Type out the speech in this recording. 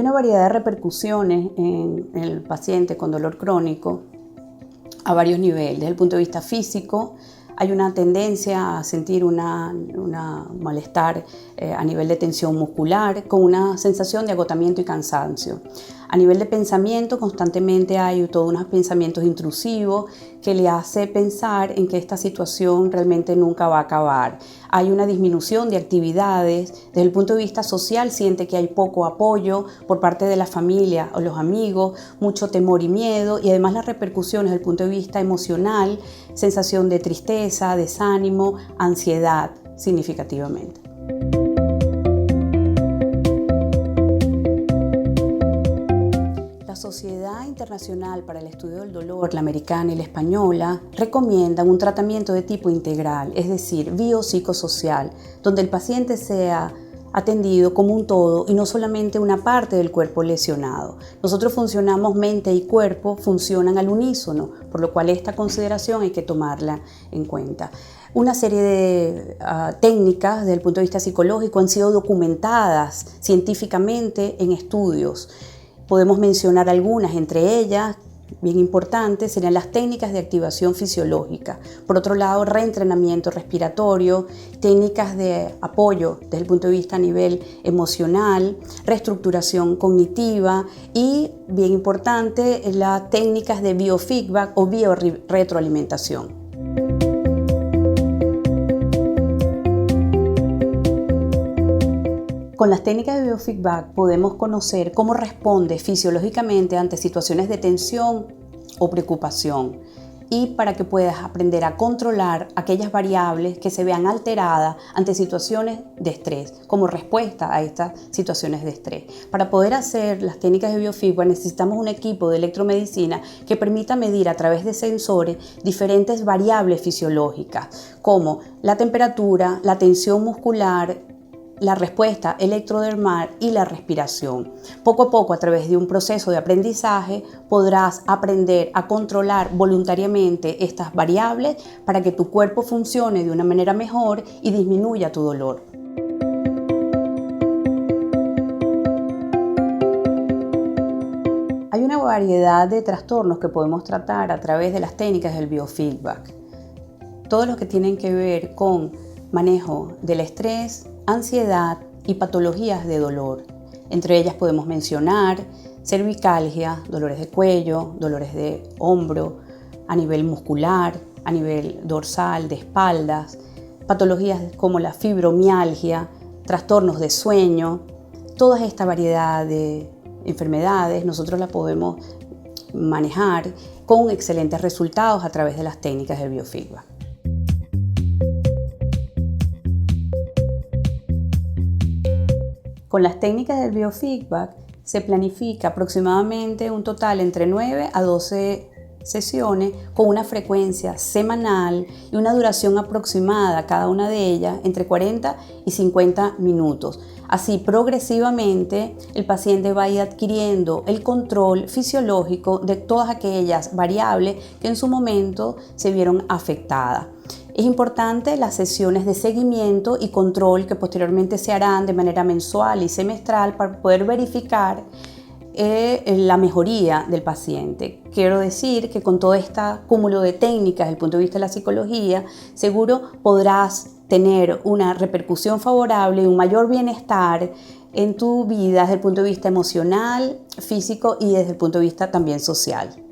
una variedad de repercusiones en el paciente con dolor crónico a varios niveles. Desde el punto de vista físico, hay una tendencia a sentir una malestar a nivel de tensión muscular, con una sensación de agotamiento y cansancio. A nivel de pensamiento, constantemente hay todos unos pensamientos intrusivos que le hace pensar en que esta situación realmente nunca va a acabar. Hay una disminución de actividades. Desde el punto de vista social, siente que hay poco apoyo por parte de la familia o los amigos, mucho temor y miedo, y además las repercusiones desde el punto de vista emocional, sensación de tristeza, desánimo, ansiedad significativamente. La Sociedad Internacional para el Estudio del Dolor, la americana y la española, recomiendan un tratamiento de tipo integral, es decir, biopsicosocial, donde el paciente sea atendido como un todo y no solamente una parte del cuerpo lesionado. Nosotros funcionamos, mente y cuerpo funcionan al unísono, por lo cual esta consideración hay que tomarla en cuenta. Una serie de técnicas desde el punto de vista psicológico han sido documentadas científicamente en estudios. Podemos mencionar algunas, entre ellas, bien importantes, serían las técnicas de activación fisiológica. Por otro lado, reentrenamiento respiratorio, técnicas de apoyo desde el punto de vista a nivel emocional, reestructuración cognitiva y, bien importante, las técnicas de biofeedback o biorretroalimentación. Con las técnicas de biofeedback podemos conocer cómo responde fisiológicamente ante situaciones de tensión o preocupación, y para que puedas aprender a controlar aquellas variables que se vean alteradas ante situaciones de estrés, como respuesta a estas situaciones de estrés. Para poder hacer las técnicas de biofeedback necesitamos un equipo de electromedicina que permita medir a través de sensores diferentes variables fisiológicas, como la temperatura, la tensión muscular, la respuesta electrodermal y la respiración. Poco a poco, a través de un proceso de aprendizaje, podrás aprender a controlar voluntariamente estas variables para que tu cuerpo funcione de una manera mejor y disminuya tu dolor. Hay una variedad de trastornos que podemos tratar a través de las técnicas del biofeedback. Todos los que tienen que ver con manejo del estrés, ansiedad y patologías de dolor. Entre ellas podemos mencionar cervicalgia, dolores de cuello, dolores de hombro, a nivel muscular, a nivel dorsal, de espaldas, patologías como la fibromialgia, trastornos de sueño. Toda esta variedad de enfermedades nosotros las podemos manejar con excelentes resultados a través de las técnicas del biofeedback. Con las técnicas del biofeedback se planifica aproximadamente un total entre 9 a 12 sesiones con una frecuencia semanal y una duración aproximada cada una de ellas entre 40 y 50 minutos. Así, progresivamente, el paciente va a ir adquiriendo el control fisiológico de todas aquellas variables que en su momento se vieron afectadas. Es importante las sesiones de seguimiento y control que posteriormente se harán de manera mensual y semestral para poder verificar la mejoría del paciente. Quiero decir que con todo este cúmulo de técnicas desde el punto de vista de la psicología, seguro podrás tener una repercusión favorable y un mayor bienestar en tu vida desde el punto de vista emocional, físico y desde el punto de vista también social.